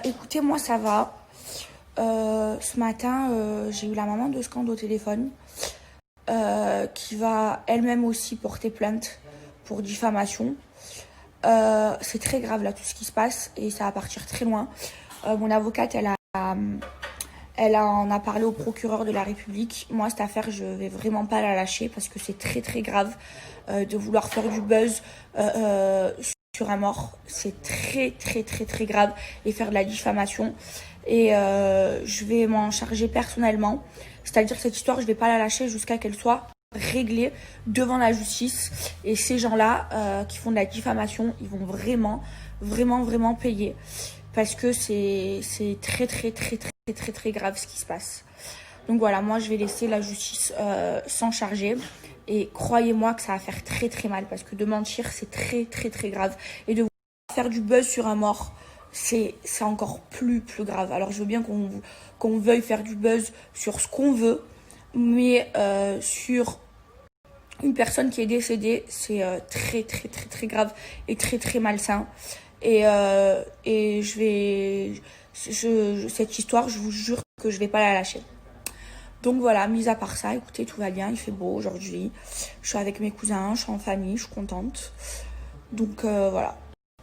Écoutez, moi ça va. Ce matin, j'ai eu la maman de Scand au téléphone qui va elle-même aussi porter plainte pour diffamation. C'est très grave là tout ce qui se passe et ça va partir très loin. Mon avocate, elle en a parlé au procureur de la République. Moi, cette affaire, je vais vraiment pas la lâcher parce que c'est très très grave de vouloir faire du buzz sur un mort. C'est très très très très grave et faire de la diffamation. Et je vais m'en charger personnellement. C'est-à-dire que cette histoire, je vais pas la lâcher jusqu'à qu'elle soit réglée devant la justice. Et ces gens-là qui font de la diffamation, ils vont vraiment payer. Parce que c'est très grave ce qui se passe. Donc voilà, moi je vais laisser la justice s'en charger. Et croyez-moi que ça va faire très très mal. Parce que de mentir, c'est très grave. Et de faire du buzz sur un mort, c'est encore plus grave. Alors je veux bien qu'on veuille faire du buzz sur ce qu'on veut. Mais sur une personne qui est décédée, c'est très grave et très malsain. Et cette histoire, je vous jure que je vais pas la lâcher. Donc voilà, mis à part ça, écoutez, tout va bien, il fait beau aujourd'hui. Je suis avec mes cousins, je suis en famille, je suis contente. Donc voilà.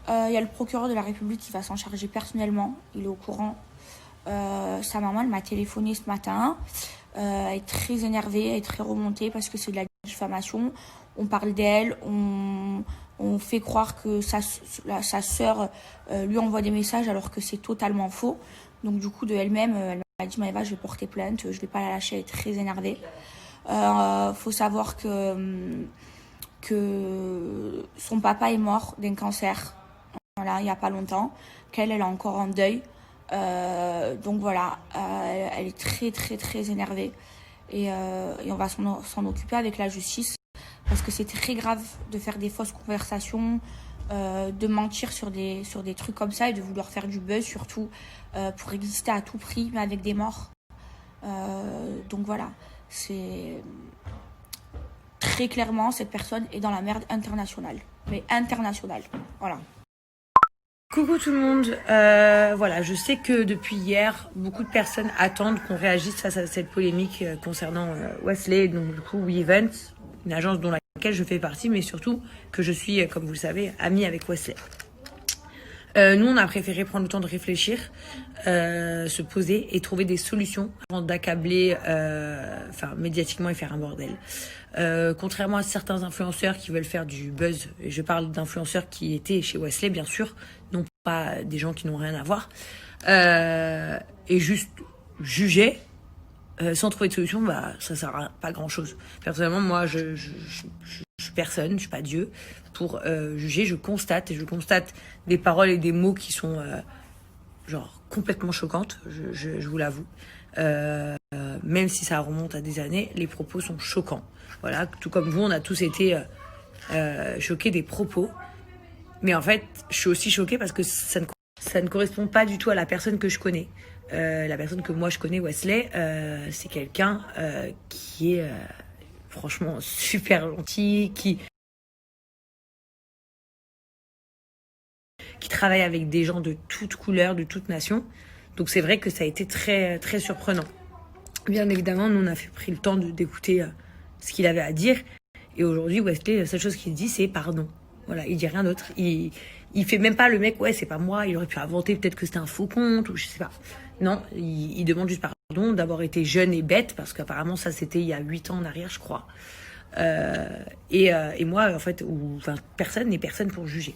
Il y a le procureur de la République qui va s'en charger personnellement, il est au courant. Sa maman, elle m'a téléphoné ce matin. Elle est très énervée, elle est très remontée parce que c'est de la diffamation. On parle d'elle, on fait croire que sa sœur lui envoie des messages alors que c'est totalement faux. Donc du coup, de elle-même, elle m'a dit Maëva, je vais porter plainte, je vais pas la lâcher, elle est très énervée. Faut savoir que son papa est mort d'un cancer, voilà, il y a pas longtemps, qu'elle est encore en deuil. Donc voilà, elle est très énervée et on va s'en occuper avec la justice parce que c'est très grave de faire des fausses conversations, de mentir sur des trucs comme ça et de vouloir faire du buzz surtout pour exister à tout prix mais avec des morts. Donc voilà, c'est très clairement cette personne est dans la merde internationale, mais internationale, voilà. Coucou tout le monde, voilà, je sais que depuis hier, beaucoup de personnes attendent qu'on réagisse face à cette polémique concernant Wesley, donc du coup WeEvents, une agence dont laquelle je fais partie, mais surtout que je suis, comme vous le savez, amie avec Wesley. Nous, on a préféré prendre le temps de réfléchir, se poser et trouver des solutions avant d'accabler médiatiquement et faire un bordel. Contrairement à certains influenceurs qui veulent faire du buzz, et je parle d'influenceurs qui étaient chez Wesley, bien sûr, non pas des gens qui n'ont rien à voir, et juste juger sans trouver de solution, ça sert à pas grand-chose. Personnellement, moi, je suis personne, je suis pas Dieu pour juger. Je constate des paroles et des mots qui sont complètement choquantes. Je vous l'avoue. Même si ça remonte à des années, les propos sont choquants. Voilà, tout comme vous, on a tous été choqués des propos. Mais en fait, je suis aussi choquée parce que ça ne correspond pas du tout à la personne que je connais. La personne que moi je connais, Wesley, c'est quelqu'un qui est franchement super gentil, qui travaille avec des gens de toutes couleurs, de toutes nations. Donc c'est vrai que ça a été très surprenant. Bien évidemment, nous on a pris le temps d'écouter ce qu'il avait à dire. Et aujourd'hui, Wesley, la seule chose qu'il dit, c'est pardon. Voilà, il dit rien d'autre. Il fait même pas le mec, ouais, c'est pas moi, il aurait pu inventer peut-être que c'était un faux compte ou je sais pas. Non, il demande juste pardon d'avoir été jeune et bête, parce qu'apparemment ça c'était il y a 8 ans en arrière, je crois. Et moi, en fait, personne n'est personne pour juger.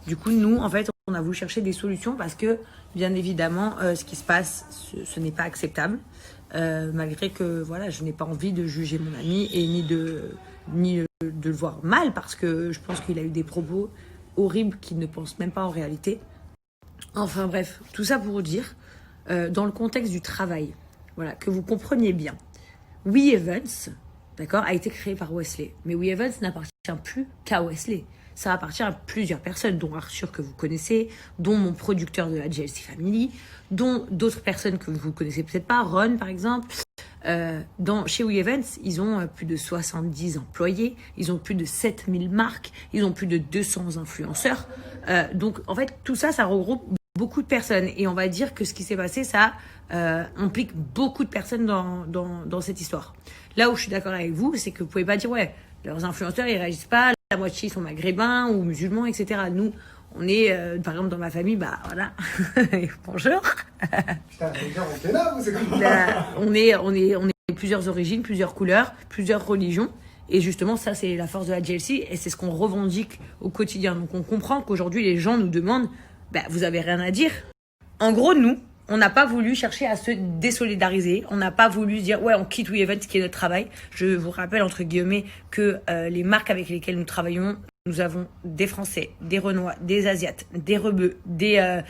Du coup, nous, en fait, on a voulu chercher des solutions parce que, bien évidemment, ce qui se passe, ce n'est pas acceptable. Malgré que, voilà, je n'ai pas envie de juger mon ami et ni de le voir mal, parce que je pense qu'il a eu des propos horribles qu'il ne pense même pas en réalité. Enfin bref, tout ça pour vous dire, dans le contexte du travail, voilà, que vous compreniez bien, WeEvents, d'accord, a été créé par Wesley. Mais WeEvents n'appartient plus qu'à Wesley. Ça appartient à plusieurs personnes, dont Arthur que vous connaissez, dont mon producteur de la GLC Family, dont d'autres personnes que vous connaissez peut-être pas, Ron par exemple. Chez WeEvents, ils ont plus de 70 employés, ils ont plus de 7000 marques, ils ont plus de 200 influenceurs. Donc en fait, tout ça, ça regroupe beaucoup de personnes. Et on va dire que ce qui s'est passé, ça implique beaucoup de personnes dans cette histoire. Là où je suis d'accord avec vous, c'est que vous pouvez pas dire, ouais, leurs influenceurs, ils réagissent pas, la moitié sont maghrébins ou musulmans, etc. Nous, on est, par exemple, dans ma famille, bah voilà, bonjour. Putain, on est là, vous, c'est comment on est plusieurs origines, plusieurs couleurs, plusieurs religions. Et justement, ça, c'est la force de la GLC et c'est ce qu'on revendique au quotidien. Donc, on comprend qu'aujourd'hui, les gens nous demandent, bah, vous avez rien à dire. En gros, nous, on n'a pas voulu chercher à se désolidariser. On n'a pas voulu dire, ouais, on quitte WeEvent, qui est notre travail. Je vous rappelle, entre guillemets, que les marques avec lesquelles nous travaillons, nous avons des Français, des Renois, des Asiates, des Rebeux, des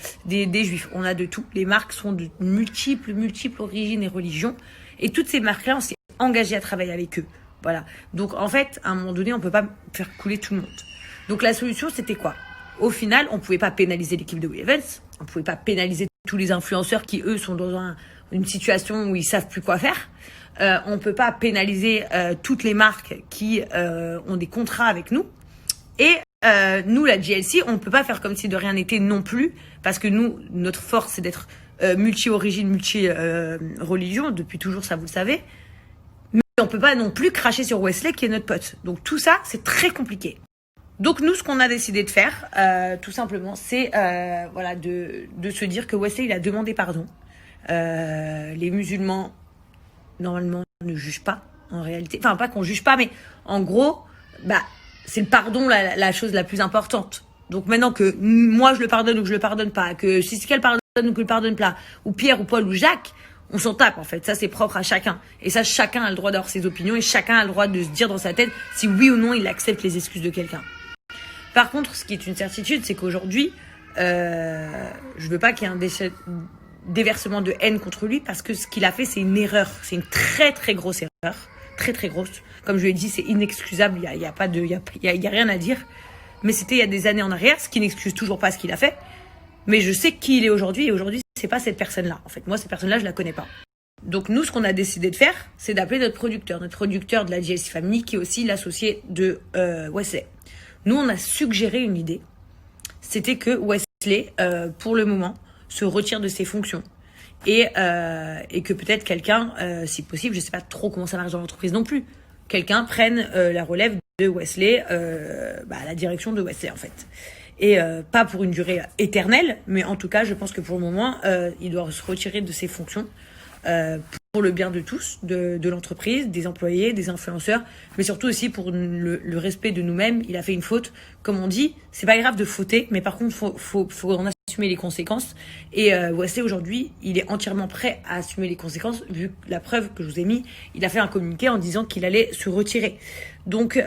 Juifs. On a de tout. Les marques sont de multiples origines et religions. Et toutes ces marques-là, on s'est engagé à travailler avec eux. Voilà. Donc, en fait, à un moment donné, on peut pas faire couler tout le monde. Donc, la solution, c'était quoi? Au final, on pouvait pas pénaliser l'équipe de WeEvents. On pouvait pas pénaliser tous les influenceurs qui, eux, sont dans une situation où ils savent plus quoi faire. On peut pas pénaliser toutes les marques qui ont des contrats avec nous. Et nous, la GLC, on peut pas faire comme si de rien n'était non plus, parce que nous, notre force, c'est d'être multi-origine, multi-religion, depuis toujours, ça vous le savez. Mais on peut pas non plus cracher sur Wesley, qui est notre pote. Donc tout ça, c'est très compliqué. Donc nous, ce qu'on a décidé de faire, tout simplement, c'est voilà, de se dire que Wesley, il a demandé pardon. Les musulmans, normalement, ne jugent pas, en réalité. Enfin, pas qu'on juge pas, mais en gros, bah, c'est le pardon la chose la plus importante. Donc maintenant que moi, je le pardonne ou que je le pardonne pas, que si c'est qu'elle pardonne ou que le pardonne pas, ou Pierre ou Paul ou Jacques, on s'en tape, en fait. Ça, c'est propre à chacun. Et ça, chacun a le droit d'avoir ses opinions et chacun a le droit de se dire dans sa tête si oui ou non il accepte les excuses de quelqu'un. Par contre, ce qui est une certitude, c'est qu'aujourd'hui, je veux pas qu'il y ait un déversement de haine contre lui parce que ce qu'il a fait, c'est une erreur. C'est une très, très grosse erreur. Très, très grosse. Comme je lui ai dit, c'est inexcusable. Il y a rien à dire. Mais c'était il y a des années en arrière, ce qui n'excuse toujours pas ce qu'il a fait. Mais je sais qui il est aujourd'hui et aujourd'hui, c'est pas cette personne-là. En fait, moi, cette personne-là, je la connais pas. Donc nous, ce qu'on a décidé de faire, c'est d'appeler notre producteur de la GLC Family, qui est aussi l'associé de Wesley. Nous, on a suggéré une idée. C'était que Wesley, pour le moment, se retire de ses fonctions. Et que peut-être quelqu'un, si possible, je sais pas trop comment ça marche dans l'entreprise non plus, quelqu'un prenne la relève de Wesley, la direction de Wesley, en fait. Et pas pour une durée éternelle, mais en tout cas, je pense que pour le moment, il doit se retirer de ses fonctions pour le bien de tous, de l'entreprise, des employés, des influenceurs, mais surtout aussi pour le respect de nous-mêmes. Il a fait une faute, comme on dit, c'est pas grave de fauter, mais par contre, faut en assumer les conséquences. Et Wesley, aujourd'hui, il est entièrement prêt à assumer les conséquences, vu la preuve que je vous ai mis, il a fait un communiqué en disant qu'il allait se retirer. Donc,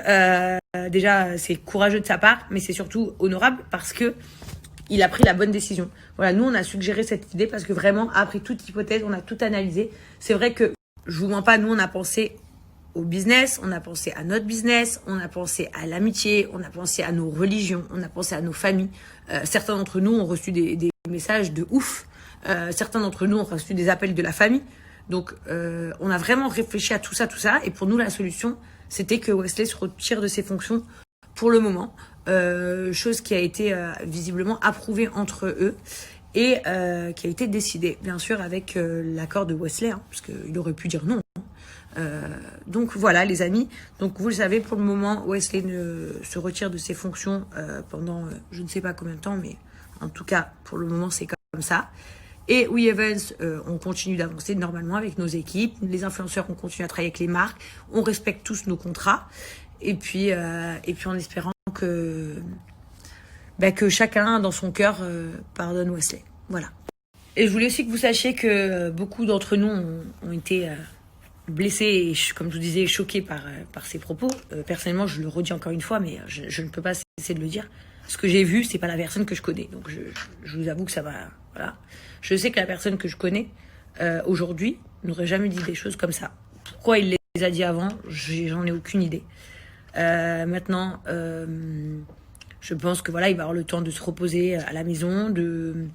déjà, c'est courageux de sa part, mais c'est surtout honorable parce que il a pris la bonne décision. Voilà, nous, on a suggéré cette idée parce que vraiment, après toute hypothèse, on a tout analysé. C'est vrai que, je vous mens pas, nous, on a pensé au business, on a pensé à notre business, on a pensé à l'amitié, on a pensé à nos religions, on a pensé à nos familles. Certains d'entre nous ont reçu des messages de ouf. Certains d'entre nous ont reçu des appels de la famille. Donc, on a vraiment réfléchi à tout ça. Et pour nous, la solution, c'était que Wesley se retire de ses fonctions pour le moment. Chose qui a été visiblement approuvée entre eux et qui a été décidée, bien sûr, avec l'accord de Wesley, hein, parce qu'il aurait pu dire non. Donc voilà, les amis. Donc vous le savez, pour le moment, Wesley se retire de ses fonctions pendant je ne sais pas combien de temps, mais en tout cas, pour le moment, c'est comme ça. Et WeEvents, on continue d'avancer normalement avec nos équipes. Les influenceurs, on continue à travailler avec les marques. On respecte tous nos contrats. Et puis en espérant que chacun dans son cœur pardonne Wesley. Voilà. Et je voulais aussi que vous sachiez que beaucoup d'entre nous ont été blessés et, comme je vous disais, choqués par ces propos. Personnellement, je le redis encore une fois, mais je ne peux pas cesser de le dire. Ce que j'ai vu, c'est pas la personne que je connais. Donc je vous avoue que ça va. Voilà. Je sais que la personne que je connais aujourd'hui n'aurait jamais dit des choses comme ça. Pourquoi il les a dit avant, j'en ai aucune idée. Maintenant, je pense que voilà, il va avoir le temps de se reposer à la maison, de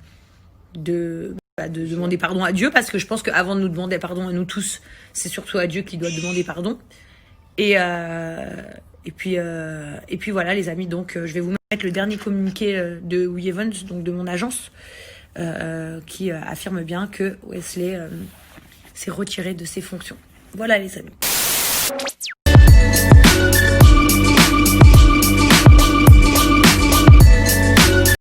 demander pardon à Dieu, parce que je pense qu'avant de nous demander pardon à nous tous, c'est surtout à Dieu qui doit demander pardon. Et puis voilà, les amis. Donc, je vais vous mettre le dernier communiqué de WeEvents, donc de mon agence. qui affirme bien que Wesley s'est retiré de ses fonctions. Voilà les amis.